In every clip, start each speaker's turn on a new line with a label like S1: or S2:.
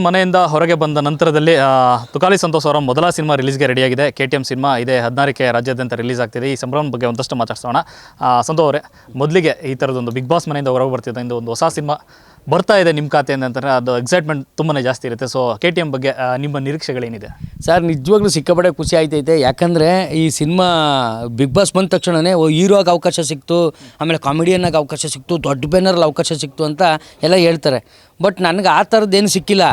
S1: ಮನೆಯಿಂದ ಹೊರಗೆ ಬಂದ ನಂತರದಲ್ಲಿ ತುಕಾಲಿ ಸಂತೋಷ್ ಅವರ ಮೊದಲ ಸಿನಿಮಾ ರಿಲೀಸ್ಗೆ ರೆಡಿಯಾಗಿದೆ. KTM ಸಿನಿಮಾ ಇದೆ 16ಕ್ಕೆ ರಾಜ್ಯಾದ್ಯಂತ ರಿಲೀಸ್ ಆಗ್ತಿದೆ. ಈ ಸಂಭ್ರಮದ ಬಗ್ಗೆ ಒಂದಷ್ಟು ಮಾತಾಡ್ಸೋಣ. ಸಂತೋಷ್ ಅವರೇ, ಮೊದಲಿಗೆ ಈ ಥರದೊಂದು ಬಿಗ್ ಬಾಸ್ ಮನೆಯಿಂದ ಹೊರಗೆ ಬರ್ತಿದ್ದ ಒಂದು ಹೊಸ ಸಿನಿಮಾ ಬರ್ತಾ ಇದೆ ನಿಮ್ಮ ಖಾತೆಯಿಂದ ಅಂತಂದರೆ ಅದು ಎಕ್ಸೈಟ್ಮೆಂಟ್ ತುಂಬಾ ಜಾಸ್ತಿ ಇರುತ್ತೆ. ಸೊ KTM ಬಗ್ಗೆ ನಿಮ್ಮ ನಿರೀಕ್ಷೆಗಳೇನಿದೆ
S2: ಸರ್? ನಿಜವಾಗ್ಲೂ ಸಿಕ್ಕಾಪಟ್ಟೆ ಖುಷಿ ಆಯ್ತೈತೆ. ಯಾಕಂದರೆ ಈ ಸಿನಿಮಾ ಬಿಗ್ ಬಾಸ್ ಬಂದ ತಕ್ಷಣವೇ ಹೀರೋಗೆ ಅವಕಾಶ ಸಿಕ್ತು, ಆಮೇಲೆ ಕಾಮಿಡಿಯನ್ನಾಗಿ ಅವಕಾಶ ಸಿಕ್ತು, ದೊಡ್ಡ ಬ್ಯಾನರಲ್ಲಿ ಅವಕಾಶ ಸಿಕ್ತು ಅಂತ ಎಲ್ಲ ಹೇಳ್ತಾರೆ. ಬಟ್ ನನಗೆ ಆ ಥರದ್ದೇನು ಸಿಕ್ಕಿಲ್ಲ.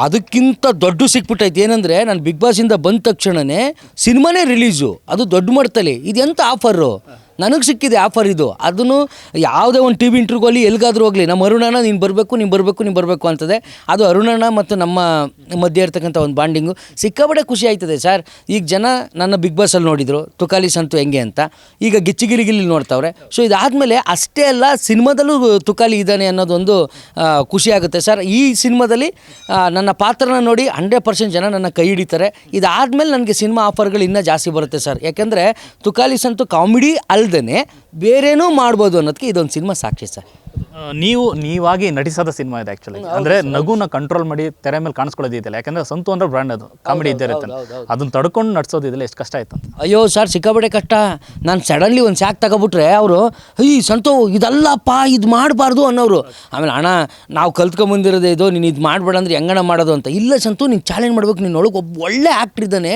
S2: ಅದಕ್ಕಿಂತ ದೊಡ್ಡ ಸಿಕ್ಬಿಟ್ಟೈತೆ. ಏನಂದರೆ ನಾನು ಬಿಗ್ ಬಾಸಿಂದ ಬಂದ ತಕ್ಷಣವೇ ಸಿನಿಮಾನೇ ರಿಲೀಸು, ಅದು ದೊಡ್ಡ ಮಟ್ಟದಲ್ಲಿ. ಇದೆಂಥ ಆಫರು ನನಗೆ ಸಿಕ್ಕಿದೆ ಆಫರ್ ಇದು. ಅದನ್ನು ಯಾವುದೇ ಒಂದು TV ಇಂಟರ್ವ್ಯೂಗಲ್ಲಿ ಎಲ್ಲಿಗಾದ್ರೂ ಹೋಗಲಿ, ನಮ್ಮ ಅರುಣಣ್ಣ ನೀನು ಬರಬೇಕು ಅಂತದೆ. ಅದು ಅರುಣಣ್ಣ ಮತ್ತು ನಮ್ಮ ಮಧ್ಯೆ ಇರ್ತಕ್ಕಂಥ ಒಂದು ಬಾಂಡಿಂಗು ಸಿಕ್ಕಾಪಟ್ಟೆ ಖುಷಿ ಆಯ್ತದೆ ಸರ್. ಈಗ ಜನ ನನ್ನ ಬಿಗ್ ಬಾಸಲ್ಲಿ ನೋಡಿದರು ತುಕಾಲಿ ಸಂತು ಹೆಂಗೆ ಅಂತ, ಈಗ ಗಿಲ್ಲಿ ನೋಡ್ತಾವ್ರೆ. ಸೊ ಇದಾದಮೇಲೆ ಅಷ್ಟೇ ಅಲ್ಲ, ಸಿನಿಮಾದಲ್ಲೂ ತುಕಾಲಿ ಇದ್ದಾನೆ ಅನ್ನೋದೊಂದು ಖುಷಿ ಆಗುತ್ತೆ ಸರ್. ಈ ಸಿನಿಮಾದಲ್ಲಿ ನನ್ನ ಪಾತ್ರನ ನೋಡಿ 100% ಜನ ನನ್ನ ಕೈ ಹಿಡಿತಾರೆ. ಇದಾದಮೇಲೆ ನನಗೆ ಸಿನಿಮಾ ಆಫರ್ಗಳು ಇನ್ನೂ ಜಾಸ್ತಿ ಬರುತ್ತೆ ಸರ್. ಯಾಕೆಂದರೆ ತುಕಾಲಿ ಸಂತು ಕಾಮಿಡಿ ಅಲ್ದೇ ಬೇರೇನೂ ಮಾಡ್ಬೋದು ಅನ್ನೋದಕ್ಕೆ ಇದೊಂದು ಸಿನಿಮಾ ಸಾಕ್ಷಿ ಸರ್.
S1: ನೀವಾಗಿ ನಟಿಸದ ಸಿನಿಮಾ ಇದೆ ಆ್ಯಕ್ಚುಲಿ. ಅಂದರೆ ನಗುನ ಕಂಟ್ರೋಲ್ ಮಾಡಿ ತೆರೆ ಮೇಲೆ ಕಾಣಿಸ್ಕೊಳ್ಳೋದಿದೆಯಲ್ಲ. ಯಾಕಂದರೆ ಸಂತು ಅಂದರೆ ಬ್ರ್ಯಾಂಡ್, ಅದು ಕಾಮಿಡಿ ಇದ್ದೇ ಇರುತ್ತೆ. ಅದನ್ನು ತಡ್ಕೊಂಡು ನಡ್ಸೋದಿದೆಲ್ಲ ಎಷ್ಟು ಕಷ್ಟ ಆಯ್ತು ಅಂತ.
S2: ಅಯ್ಯೋ ಸರ್, ಸಿಕ್ಕಾಪಟ್ಟೆ ಕಷ್ಟ. ನಾನು ಸಡನ್ಲಿ ಒಂದು ಸ್ಯಾಕ್ ತಗೊಬಿಟ್ರೆ ಅವರು ಸಂತು ಇದಲ್ಲಪ್ಪ, ಇದು ಮಾಡಬಾರ್ದು ಅನ್ನೋರು. ಆಮೇಲೆ ಅಣ್ಣ ನಾವು ಕಲ್ತ್ಕೊಂಬಂದಿರೋದೇ ಇದು, ನೀನು ಇದು ಮಾಡಬೇಡ ಅಂದ್ರೆ ಹೆಂಗಣ ಮಾಡೋದು ಅಂತ. ಇಲ್ಲ ಸಂತು, ನೀನು ಚಾಲೆಂಜ್ ಮಾಡ್ಬೇಕು, ನಿನ್ನೊಳಗೆ ಒಬ್ಬ ಒಳ್ಳೆ ಆ್ಯಕ್ಟ್ರ್ ಇದ್ದಾನೆ,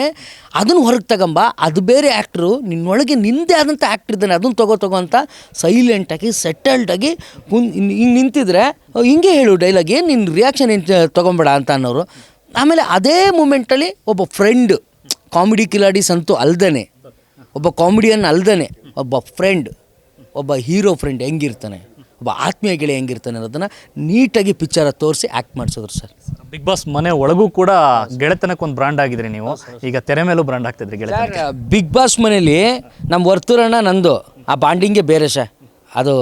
S2: ಅದನ್ನು ಹೊರಗೆ ತಗೊಂಬ. ಅದು ಬೇರೆ ಆ್ಯಕ್ಟ್ರು, ನಿನ್ನೊಳಗೆ ನಿಂದೇ ಆದಂಥ ಆ್ಯಕ್ಟ್ರ್ ಇದ್ದಾನೆ, ಅದನ್ನು ತಗೋ ಅಂತ ಸೈಲೆಂಟಾಗಿ ಸೆಟಲ್ಡಾಗಿ ಹಿಂಗೆ ನಿಂತಿದ್ರೆ ಹಿಂಗೆ ಹೇಳು ಡೈಲಾಗ್, ಏನು ನಿನ್ನ ರಿಯಾಕ್ಷನ್ ಏನು ತೊಗೊಬೇಡ ಅಂತ ಅನ್ನೋರು. ಆಮೇಲೆ ಅದೇ ಮೂಮೆಂಟಲ್ಲಿ ಒಬ್ಬ ಫ್ರೆಂಡ್, ಕಾಮಿಡಿ ಕಿಲಾಡಿ ಸಂತು ಅಲ್ದೇ, ಒಬ್ಬ ಕಾಮಿಡಿಯನ್ ಅಲ್ದೇ ಒಬ್ಬ ಫ್ರೆಂಡ್, ಒಬ್ಬ ಹೀರೋ ಫ್ರೆಂಡ್ ಹೆಂಗಿರ್ತಾನೆ, ಒಬ್ಬ ಆತ್ಮೀಯ ಗೆಳೆಯ ಹೆಂಗಿರ್ತಾನೆ ಅನ್ನೋದನ್ನು ನೀಟಾಗಿ ಪಿಕ್ಚರ ತೋರಿಸಿ ಆ್ಯಕ್ಟ್ ಮಾಡಿಸಿದ್ರು ಸರ್.
S1: ಬಿಗ್ ಬಾಸ್ ಮನೆ ಒಳಗೂ ಕೂಡ ಗೆಳೆತನಕ್ಕೆ ಒಂದು ಬ್ರ್ಯಾಂಡ್ ಆಗಿದ್ರಿ ನೀವು, ಈಗ ತೆರೆ ಮೇಲೂ ಬ್ರ್ಯಾಂಡ್ ಆಗ್ತಿದ್ರಿ ಗೆಳೆತನ.
S2: ಬಿಗ್ ಬಾಸ್ ಮನೇಲಿ ನಮ್ಮ ವರ್ತೂರಣ್ಣ ನಂದು ಆ ಬಾಂಡಿಂಗೇ ಬೇರೆ ಸರ್. ಅದು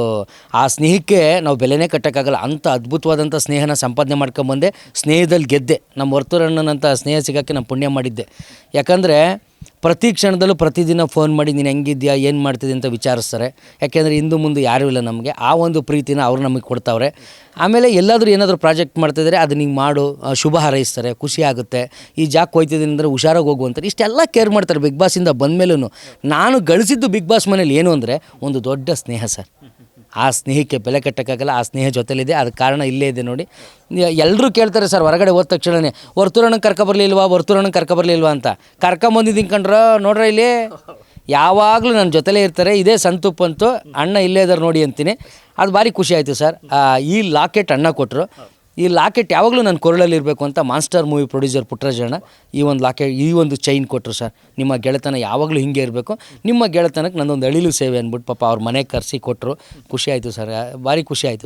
S2: ಆ ಸ್ನೇಹಕ್ಕೆ ನಾವು ಬೆಲೆನೇ ಕಟ್ಟೋಕ್ಕಾಗಲ್ಲ. ಅಂಥ ಅದ್ಭುತವಾದಂಥ ಸ್ನೇಹನ ಸಂಪಾದನೆ ಮಾಡ್ಕೊಂಬಂದೆ, ಸ್ನೇಹದಲ್ಲಿ ಗೆದ್ದೆ. ನಮ್ಮ ವರ್ತೂರಣ್ಣನಂಥ ಸ್ನೇಹ ಸಿಗೋಕ್ಕೆ ನಾನು ಪುಣ್ಯ ಮಾಡಿದ್ದೆ. ಯಾಕಂದರೆ ಪ್ರತಿ ಕ್ಷಣದಲ್ಲೂ ಪ್ರತಿದಿನ ಫೋನ್ ಮಾಡಿ ನೀನು ಹೆಂಗಿದ್ಯಾ, ಏನು ಮಾಡ್ತಿದ್ದೆ ಅಂತ ವಿಚಾರಿಸ್ತಾರೆ. ಯಾಕೆಂದರೆ ಹಿಂದೆ ಮುಂದೆ ಯಾರೂ ಇಲ್ಲ ನಮಗೆ. ಆ ಒಂದು ಪ್ರೀತಿನ ಅವ್ರು ನಮಗೆ ಕೊಡ್ತಾವ್ರೆ. ಆಮೇಲೆ ಎಲ್ಲಾದರೂ ಏನಾದರೂ ಪ್ರಾಜೆಕ್ಟ್ ಮಾಡ್ತಿದ್ದಾರೆ, ಅದು ನೀವು ಮಾಡು, ಶುಭ ಹಾರೈಸ್ತಾರೆ, ಖುಷಿ ಆಗುತ್ತೆ. ಈ ಜಾಕ್ ಹೋಯ್ತಿದ್ದೀನಿ ಅಂದರೆ ಹುಷಾರಾಗಿ ಹೋಗುವಂತಾರೆ. ಇಷ್ಟೆಲ್ಲ ಕೇರ್ ಮಾಡ್ತಾರೆ ಬಿಗ್ ಬಾಸಿಂದ ಬಂದಮೇಲೂ. ನಾನು ಗಳಿಸಿದ್ದು ಬಿಗ್ ಬಾಸ್ ಮನೇಲಿ ಏನು ಅಂದರೆ ಒಂದು ದೊಡ್ಡ ಸ್ನೇಹ ಸರ್. ಆ ಸ್ನೇಹಕ್ಕೆ ಬೆಲೆ ಕಟ್ಟೋಕ್ಕಾಗಲ್ಲ. ಆ ಸ್ನೇಹ ಜೊತೆಲಿದೆ. ಅದಕ್ಕೆ ಕಾರಣ ಇಲ್ಲೇ ಇದೆ ನೋಡಿ. ಎಲ್ಲರೂ ಕೇಳ್ತಾರೆ ಸರ್ ಹೊರಗಡೆ ಹೋದ ತಕ್ಷಣವೇ, ವರ್ತೂರಣ್ಣಗೆ ಕರ್ಕೊಬರ್ಲಿಲ್ವಾ ಅಂತ. ಕರ್ಕೊಂಬಂದಿದ್ದೀನಿ ಕಂಡ್ರ ನೋಡ್ರ, ಇಲ್ಲಿ ಯಾವಾಗಲೂ ನನ್ನ ಜೊತೆಲೇ ಇರ್ತಾರೆ. ಇದೇ ಸಂತು ಪಂತು ಅಣ್ಣ ಇಲ್ಲೇ ಇದ್ದಾರೆ ನೋಡಿ ಅಂತೀನಿ. ಅದು ಭಾರಿ ಖುಷಿ ಆಯಿತು ಸರ್. ಈ ಲಾಕೆಟ್ ಅಣ್ಣ ಕೊಟ್ಟರು. ಈ ಲಾಕೆಟ್ ಯಾವಾಗಲೂ ನನ್ನ ಕೊರಳಲ್ಲಿ ಇರಬೇಕು ಅಂತ ಮಾಸ್ಟರ್ ಮೂವಿ ಪ್ರೊಡ್ಯೂಸರ್ ಪುಟ್ಟರಾಜಣ್ಣ ಈ ಒಂದು ಲಾಕೆಟ್, ಈ ಒಂದು ಚೈನ್ ಕೊಟ್ಟರು ಸರ್. ನಿಮ್ಮ ಗೆಳೆತನ ಯಾವಾಗಲೂ ಹಿಂಗೆ ಇರಬೇಕು, ನಿಮ್ಮ ಗೆಳೆತನಕ್ಕೆ ನನ್ನೊಂದು ಅಳಿಲು ಸೇವೆ ಅಂದ್ಬಿಟ್ಟು ಪಾಪ ಅವ್ರ ಮನೆಗೆ ಕರೆಸಿ ಕೊಟ್ಟರು. ಖುಷಿ ಆಯಿತು ಸರ್, ಭಾರಿ ಖುಷಿ ಆಯಿತು.